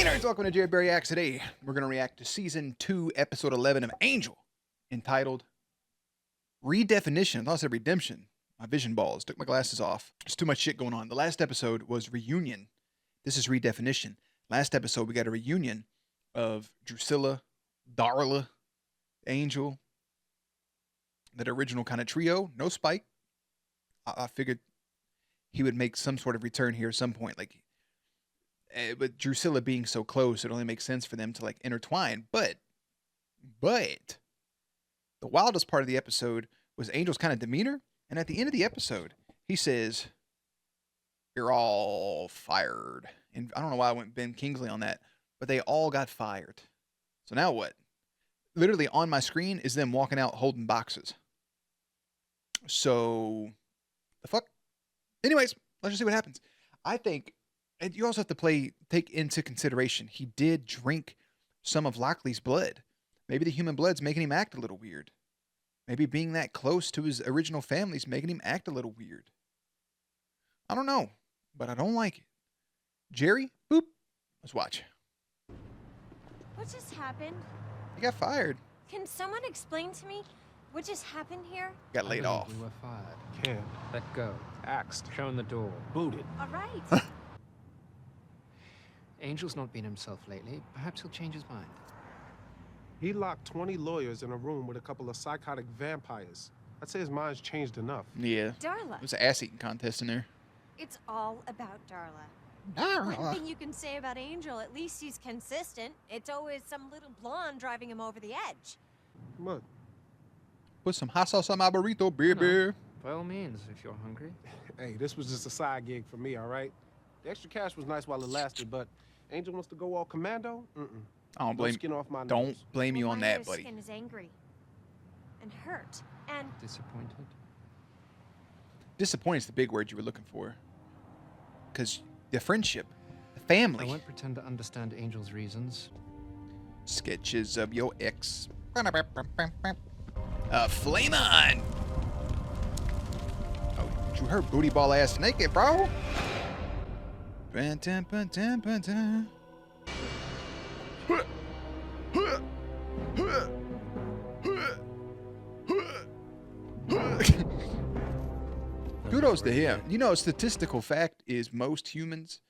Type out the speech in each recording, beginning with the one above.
nerds, welcome to Jared Berry Acts. Today, we're going to react to Season 2, Episode 11 of Angel, entitled Redefinition. I thought I said Redemption. My vision balls. Took my glasses off. There's too much shit going on. The last episode was Reunion. This is Redefinition. Last episode, we got a reunion of Drusilla, Darla, Angel, that original kind of trio. No Spike. I figured he would make some sort of return here at some point. Like, but Drusilla being so close, it only makes sense for them to like intertwine. But the wildest part of the episode was Angel's kind of demeanor. And at the end of the episode, he says, "You're all fired." And I don't know why I went Ben Kingsley on that, but they all got fired. So now what? Literally on my screen is them walking out holding boxes. So the fuck? Anyways, let's just see what happens. I think, and you also have to take into consideration, he did drink some of Lockley's blood. Maybe the human blood's making him act a little weird. Maybe being that close to his original family's making him act a little weird. I don't know, but I don't like it. Jerry, boop. Let's watch. What just happened? He got fired. Can someone explain to me what just happened here? Got laid off. We were fired. Can't. Let go. Axed. Shown the door. Booted. All right. Angel's not been himself lately. Perhaps he'll change his mind. He locked 20 lawyers in a room with a couple of psychotic vampires. I'd say his mind's changed enough. Yeah. Darla. There's an ass-eating contest in there. It's all about Darla. Darla. One thing you can say about Angel, at least he's consistent. It's always some little blonde driving him over the edge. What? Put some hot sauce on my burrito, baby. By all means, if you're hungry. Hey, this was just a side gig for me, all right? The extra cash was nice while it lasted, but Angel wants to go all commando? I don't No blame. skin off my nose. Don't blame you on Well, that, my buddy. skin is angry and hurt and Disappointed? Disappointed is the big word you were looking for. Because the friendship, the I family. won't pretend to understand Angel's reasons. Sketches of your ex. Flame on! Oh, you heard booty ball ass naked, bro? Kudos to him. You know, a statistical fact is most humans,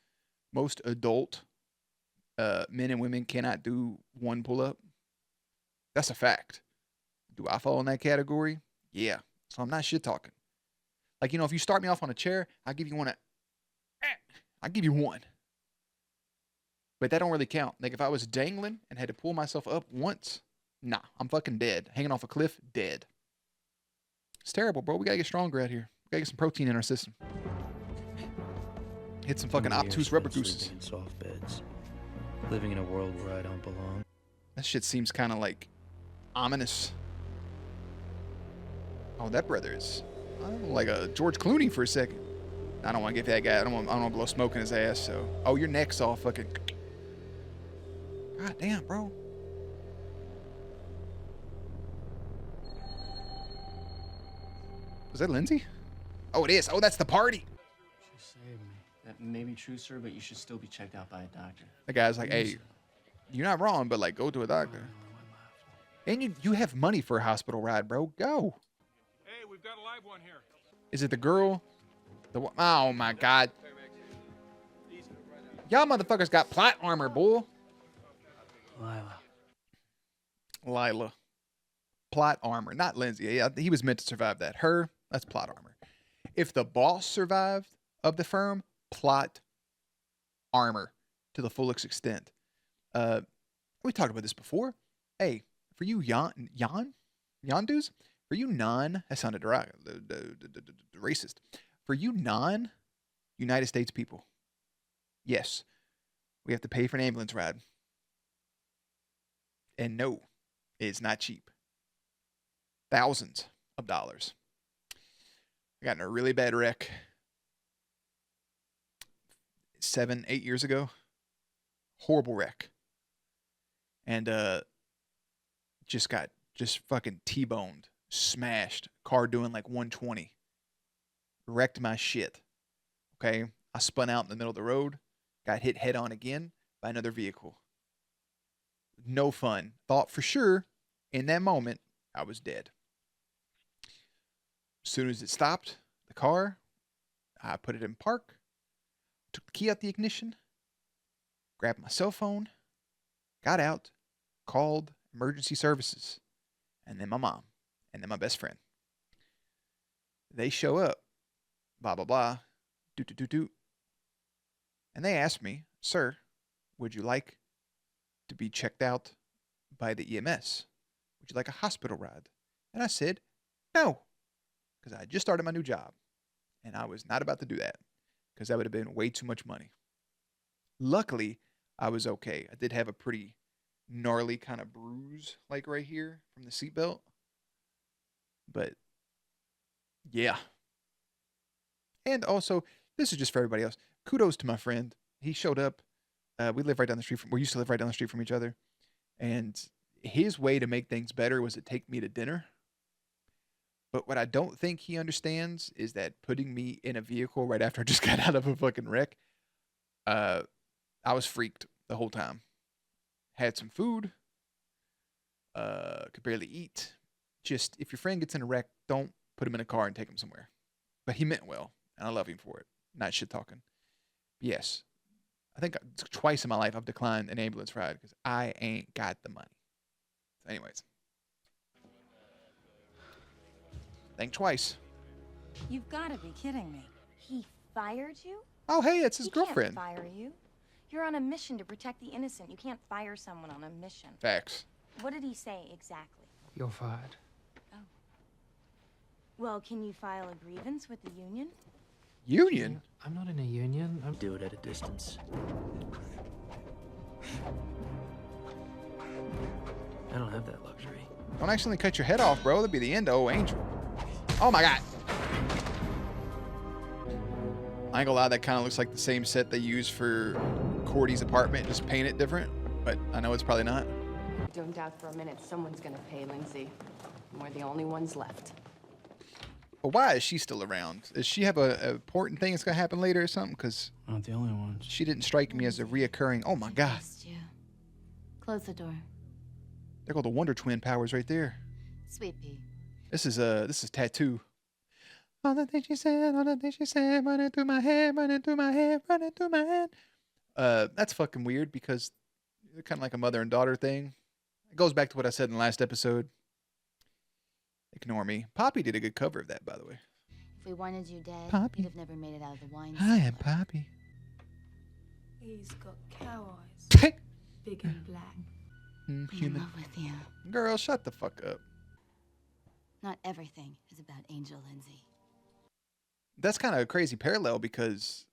most adult men and women cannot do one pull-up. That's a fact. Do I fall in that category? Yeah. So I'm not shit talking. Like, you know, if you start me off on a chair, I'll give you one. I'll give you one. But that don't really count. Like, if I was dangling and had to pull myself up once, nah, I'm fucking dead. Hanging off a cliff, dead. It's terrible, bro. We gotta get stronger out here. We gotta get some protein in our system. Hit some fucking obtuse rubber gooses. In soft beds, living in a world where I don't belong. That shit seems kind of like ominous. Oh, that brother is like a George Clooney for a second. I don't want to get that guy. I don't want to blow smoke in his ass. So, oh, your neck's all fucking. God damn, bro. Was that Lindsay? Oh, it is. Oh, that's the party. She saved me. That may be true, sir, but you should still be checked out by a doctor. The guy's like, hey, you're not wrong, but like, go to a doctor. And you have money for a hospital ride, bro. Go. Hey, we've got a live one here. Is it the girl? Oh my God. Y'all motherfuckers got plot armor, boy. Lila. Plot armor, not Lindsay. Yeah, he was meant to survive that. Her, that's plot armor. If the boss survived of the firm, plot armor to the fullest extent. We talked about this before. Hey, for you yondus, for you that sounded racist. For you non-United States people, yes, we have to pay for an ambulance ride. And no, it's not cheap. Thousands of dollars. I got in a really bad wreck 7, 8 years ago. Horrible wreck. And just fucking T-boned, smashed. Car doing like 120. Wrecked my shit. Okay? I spun out in the middle of the road, got hit head on again by another vehicle. No fun. Thought for sure in that moment I was dead. As soon as it stopped, the car, I put it in park, took the key out the ignition, grabbed my cell phone, got out, called emergency services, and then my mom, and then my best friend. They show up, blah, blah, blah, doot, doot, doot, doot. And they asked me, sir, would you like to be checked out by the EMS? Would you like a hospital ride? And I said, no, because I just started my new job, and I was not about to do that because that would have been way too much money. Luckily, I was okay. I did have a pretty gnarly kind of bruise, like right here from the seatbelt. But yeah. And also, this is just for everybody else. Kudos to my friend. He showed up. We live right down the street we used to live right down the street from each other. And his way to make things better was to take me to dinner. But what I don't think he understands is that putting me in a vehicle right after I just got out of a fucking wreck, I was freaked the whole time. Had some food. Could barely eat. Just, if your friend gets in a wreck, don't put him in a car and take him somewhere. But he meant well, and I love him for it. Not shit talking. Yes. I think twice in my life I've declined an ambulance ride because I ain't got the money. So anyways. Think twice. You've got to be kidding me. He fired you? Oh, hey, it's his He girlfriend. can't fire you. You're on a mission to protect the innocent. You can't fire someone on a mission. Facts. What did he say exactly? You're fired. Well, can you file a grievance with the union? Union? I'm not in a union. I'm... Do it at a distance. I don't have that luxury. Don't accidentally cut your head off, bro. That'd be the end of old Angel. Oh my god. I ain't gonna lie, that kind of looks like the same set they use for Cordy's apartment, just paint it different. But I know it's probably not. Don't doubt for a minute someone's gonna pay Lindsay. We're the only ones left. But why is she still around? Does she have a important thing that's gonna happen later or something? Because Not the only ones. she didn't strike me as a reoccurring. Oh my god. You. Close the door. There go the Wonder Twin powers right there. Sweet pea. This is Tattoo. All the things she said, running through my head, running through my head, running through my head. That's fucking weird because they're kind of like a mother and daughter thing. It goes back to what I said in the last episode. Ignore me. Poppy did a good cover of that, by the way. If we wanted you dead, Poppy. you'd have never made it out of the wine I am cellar. Poppy. He's got cow eyes, big and black. I'm in Human. love with you. Girl, shut the fuck up. Not everything is about Angel Lindsay. That's kind of a crazy parallel because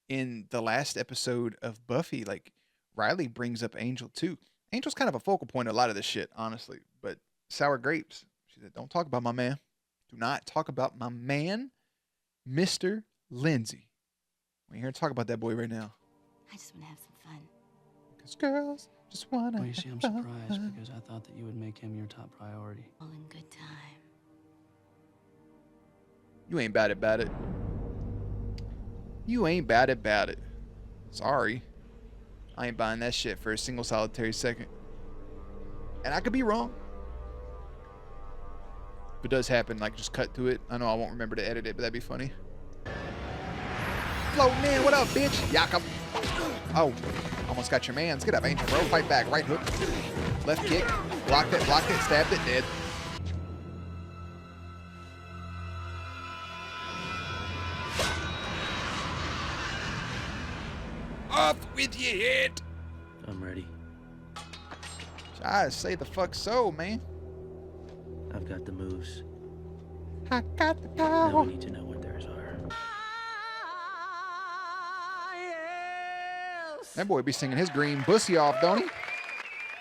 in the last episode of Buffy, like, Riley brings up Angel too. Angel's kind of a focal point of a lot of this shit, honestly. But sour grapes. She said, don't talk about my man. Do not talk about my man, Mr. Lindsay. We're here to talk about that boy right now. I just want to have some fun. Because girls just want to. Well, you see, I'm surprised because I thought that you would make him your top priority. All in good time. You ain't bad about it. You ain't bad about it. Sorry. I ain't buying that shit for a single solitary second. And I could be wrong. If it does happen, like, just cut to it. I know I won't remember to edit it, but that'd be funny. Floating in, what up, bitch? Yakum. Oh, almost got your mans. Get up, Angel, bro. Fight back. Right hook. Left kick. Blocked it, stabbed it, dead. Off with your head. I'm ready. I say the fuck so, man. I've got the moves. I got the Now power. we need to know what theirs are. That boy be singing his green bussy off, don't he?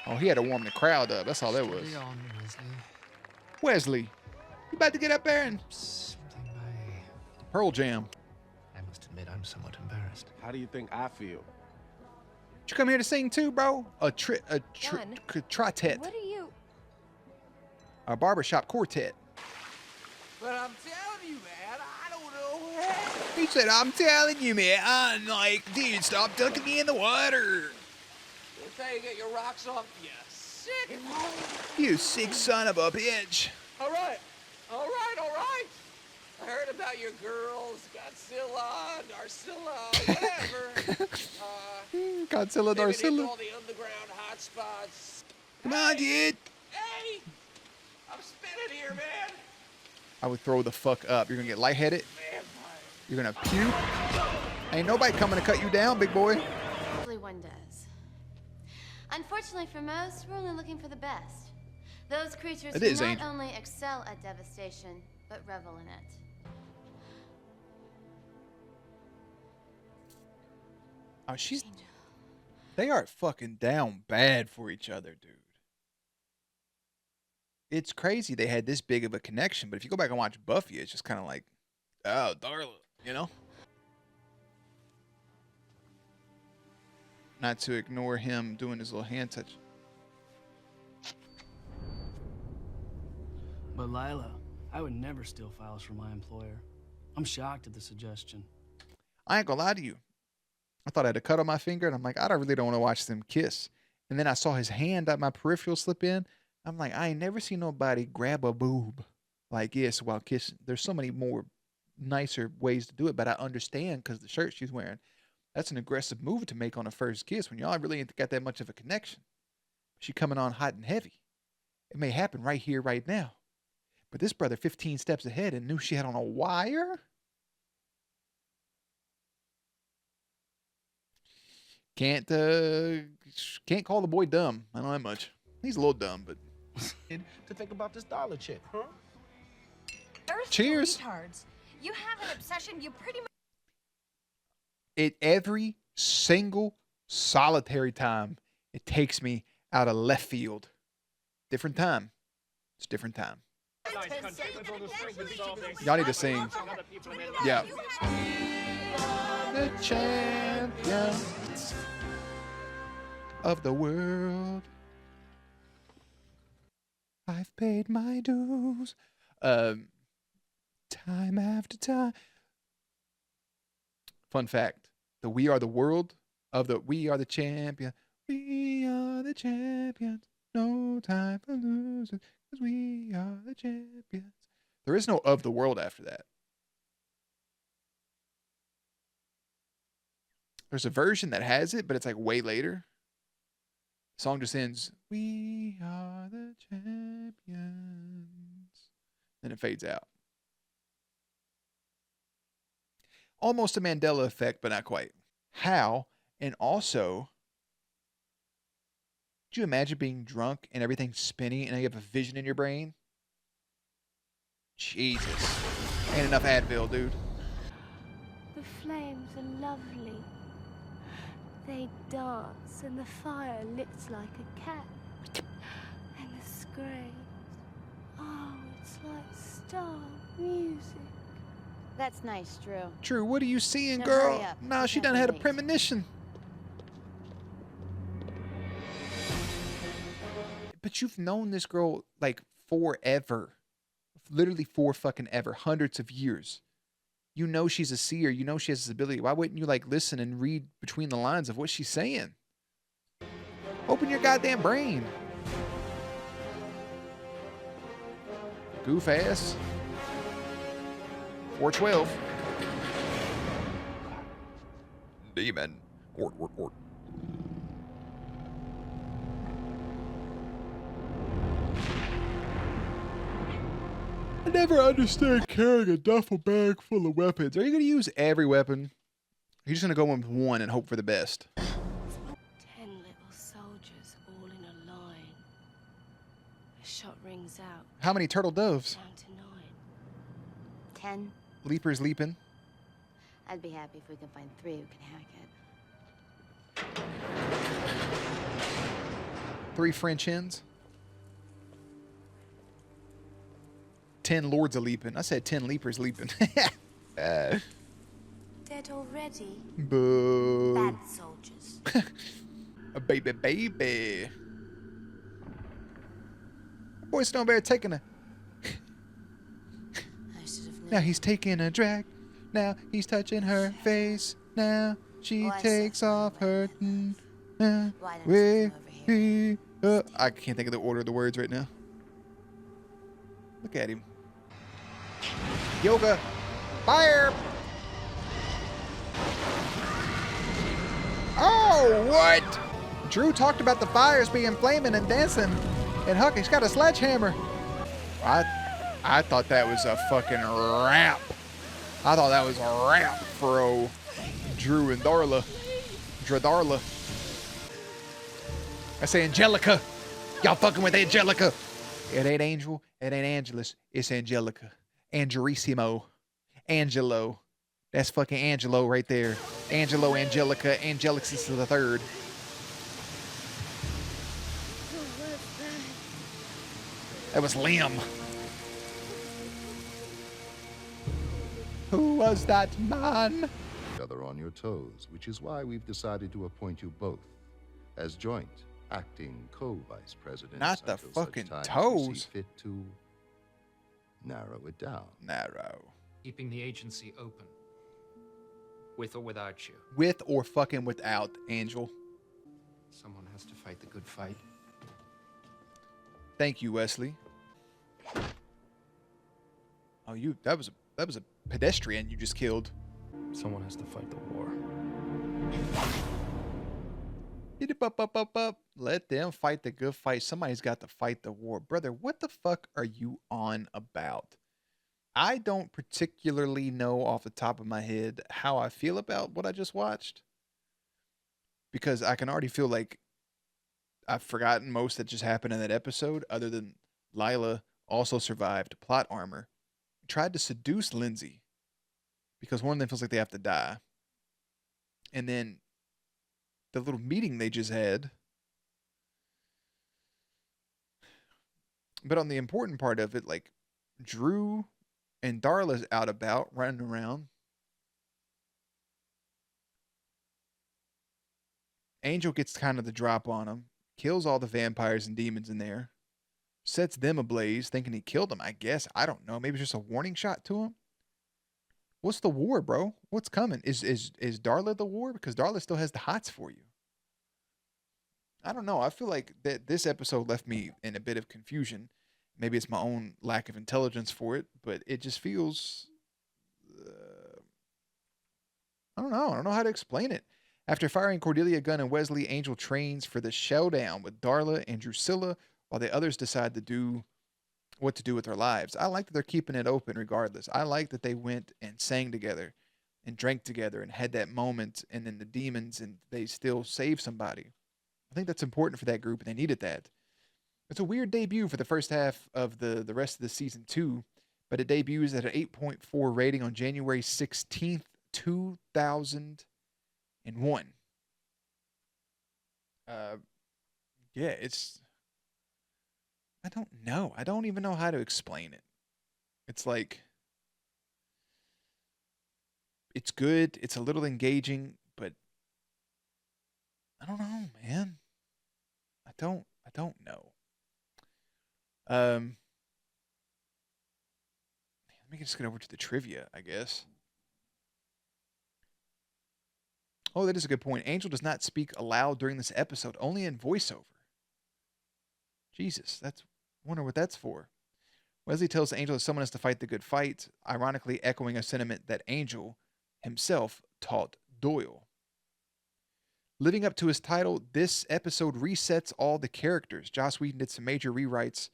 Oh, he had to warm the crowd up. That's all that was. Steady on, Wesley. Wesley, you about to get up there and Something by... Pearl Jam. I must admit, I'm somewhat embarrassed. How do you think I feel? Did you come here to sing too, bro? A Son, tritet. What are you? A barbershop quartet. But I'm telling you, man, I don't know. He said, I'm telling you, man. I'm like, dude, stop dunking me in the water. until you get your rocks off, you sick. You sick son of a bitch. All right. I heard about your girls, Godzilla, Darcilla, whatever. Godzilla, Maybe they Darcilla. all the underground hotspots. Come on, dude. Hey! I'm spinning here, man. I would throw the fuck up. You're gonna get lightheaded. Vampire. You're gonna puke. Ain't nobody coming to cut you down, big boy. Usually one does. Unfortunately for most, we're only looking for the best. Those creatures It who is, not Angel. only excel at devastation, but revel in it. Oh, they are fucking down bad for each other, dude. It's crazy they had this big of a connection, but if you go back and watch Buffy, it's just kind of like, oh, Darla, you know? Not to ignore him doing his little hand touch. But Lila, I would never steal files from my employer. I'm shocked at the suggestion. I ain't gonna lie to you. I thought I had a cut on my finger, and I'm like, really don't want to watch them kiss. And then I saw his hand at my peripheral slip in. I'm like, I ain't never seen nobody grab a boob like this while kissing. There's so many more nicer ways to do it, but I understand because the shirt she's wearing. That's an aggressive move to make on a first kiss when y'all really ain't got that much of a connection. She coming on hot and heavy. It may happen right here, right now. But this brother 15 steps ahead and knew she had on a wire? Can't call the boy dumb. I don't know that much. He's a little dumb, but To think about this dollar chick, huh? cheers. Retards. You have an obsession. You pretty much. Every single solitary time, it takes me out of left field. Different time. It's different time. Y'all need to sing. Yeah. The champions of the world. I've paid my dues. Time after time. Fun fact. The We Are the World of the We Are the Champion. We are the champions. No time for losers. Because we are the champions. There is no of the world after that. There's a version that has it, but it's like way later. The song just ends, we are the champions. Then it fades out. Almost a Mandela effect, but not quite. How? And also, could you imagine being drunk and everything's spinning and you have a vision in your brain? Jesus. Ain't enough Advil, dude. The flames are lovely. They dance and the fire licks like a cat. And the screams. Oh, it's like star music. That's nice, Drew. Drew, what are you seeing, Now girl? hurry up. Nah, We she can't done be had a late. premonition. But you've known this girl like forever. Literally for fucking ever. Hundreds of years. You know she's a seer. You know she has this ability. Why wouldn't you like listen and read between the lines of what she's saying? Open your goddamn brain. Goof ass. 412. Demon. Ort. I never understood carrying a duffel bag full of weapons. Are you going to use every weapon? Are you just going to go in with one and hope for the best? 10 little soldiers all in a line. A shot rings out. How many turtle doves? Down to 9. 10. Leapers leaping. I'd be happy if we can find 3 who can hack it. 3 French hens. 10 lords a leaping. I said 10 leapers leaping. Dead already? Boo. Bad soldiers. A baby. Boy Stoneberry taking a... I should have known. Now he's taking a drag. Now he's touching her face. Now she Oh, I takes said off her... Why don't you come over here? I can't think of the order of the words right now. Look at him. Yoga. Fire. Oh, what? Drew talked about the fires being flaming and dancing, and Huck, he's got a sledgehammer. I thought that was a fucking rap. I thought that was a rap for old Drew and Darla. Dradarla. I say Angelica. Y'all fucking with Angelica. It ain't Angel. It ain't Angelus. It's Angelica. Angelissimo. Angelo. That's fucking Angelo right there. Angelo, Angelica, Angelixus the third. That was Liam. Who was that man? Other on your toes, which is why we've decided to appoint you both as joint acting co-vice presidents. Not the until such fucking time as toes. we see fit to narrow it down. Narrow. Keeping the agency open. With or without you. With or fucking without, Angel. Someone has to fight the good fight. Thank you, Wesley. Oh, that was a pedestrian you just killed. Someone has to fight the war. Hit it up. Let them fight the good fight. Somebody's got to fight the war. Brother, what the fuck are you on about? I don't particularly know off the top of my head how I feel about what I just watched. Because I can already feel like I've forgotten most that just happened in that episode, other than Lila also survived plot armor. Tried to seduce Lindsay because one of them feels like they have to die. And then the little meeting they just had. But on the important part of it, like Drew and Darla's out about, running around. Angel gets kind of the drop on him, kills all the vampires and demons in there, sets them ablaze, thinking he killed them, I guess. I don't know. Maybe it's just a warning shot to him. What's the war, bro? What's coming? Is Darla the war? Because Darla still has the hots for you. I don't know. I feel like that this episode left me in a bit of confusion. Maybe it's my own lack of intelligence for it, but it just feels... I don't know. I don't know how to explain it. After firing Cordelia, Gunn, and Wesley, Angel trains for the showdown with Darla and Drusilla, while the others decide to do what to do with their lives. I like that they're keeping it open regardless. I like that they went and sang together and drank together and had that moment, and then the demons, and they still saved somebody. I think that's important for that group, and they needed that. It's a weird debut for the first half of the rest of the season 2, but it debuts at an 8.4 rating on January 16th, 2001. Yeah, it's... I don't know. I don't even know how to explain it. It's like... It's good. It's a little engaging, but... I don't know, man. I don't know. Let me just get over to the trivia, I guess. Oh, that is a good point. Angel does not speak aloud during this episode, only in voiceover. Jesus, wonder what that's for. Wesley tells Angel that someone has to fight the good fight, ironically echoing a sentiment that Angel himself taught Doyle. Living up to his title, this episode resets all the characters. Joss Whedon did some major rewrites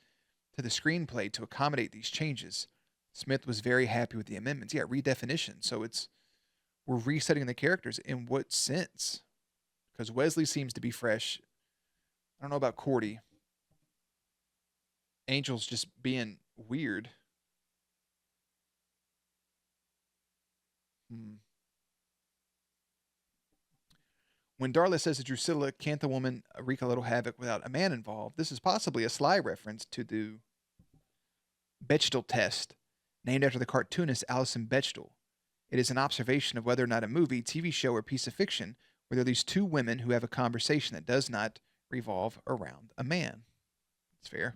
to the screenplay to accommodate these changes. Smith was very happy with the amendments. Yeah, redefinition. So we're resetting the characters. In what sense? Because Wesley seems to be fresh. I don't know about Cordy. Angel's just being weird. When Darla says to Drusilla, can't the woman wreak a little havoc without a man involved? This is possibly a sly reference to the Bechdel test, named after the cartoonist Alison Bechdel. It is an observation of whether or not a movie, TV show, or piece of fiction where there are these two women who have a conversation that does not revolve around a man. It's fair.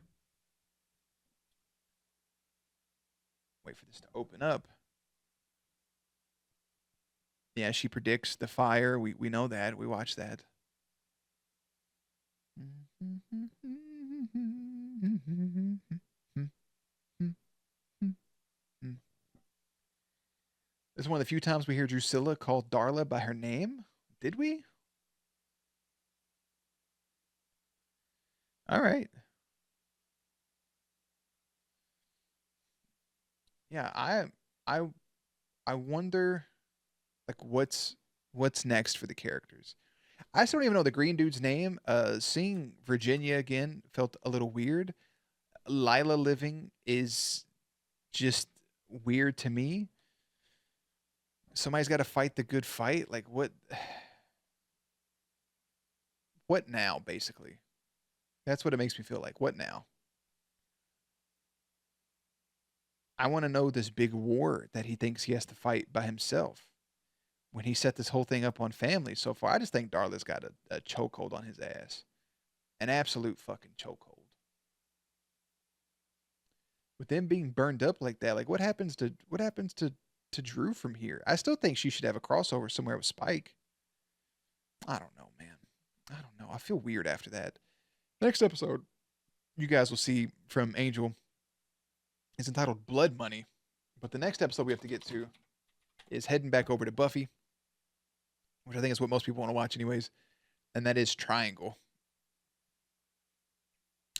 Wait for this to open up. Yeah, she predicts the fire. We know that. We watched that. This is one of the few times we hear Drusilla called Darla by her name. Did we? All right. Yeah, I wonder like what's next for the characters. I still don't even know the green dude's name. Seeing Virginia again felt a little weird. Lila living is just weird to me. Somebody's got to fight the good fight. Like what? What now? Basically, that's what it makes me feel like. What now? I want to know this big war that he thinks he has to fight by himself. When he set this whole thing up on family so far, I just think Darla's got a chokehold on his ass. An absolute fucking chokehold. With them being burned up like that, like what happens to Drew from here? I still think she should have a crossover somewhere with Spike. I don't know, man. I don't know. I feel weird after that. Next episode, you guys will see from Angel. It's entitled Blood Money. But the next episode we have to get to is heading back over to Buffy, which I think is what most people want to watch anyways. And that is Triangle.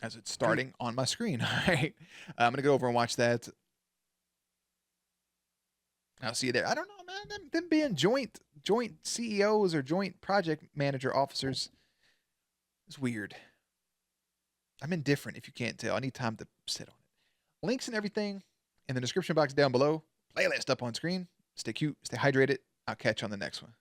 As it's starting on my screen. All right. I'm going to go over and watch that. I'll see you there. I don't know, man. Them being joint CEOs or joint project manager officers is weird. I'm indifferent if you can't tell. I need time to sit on it. Links and everything in the description box down below. Playlist up on screen. Stay cute. Stay hydrated. I'll catch you on the next one.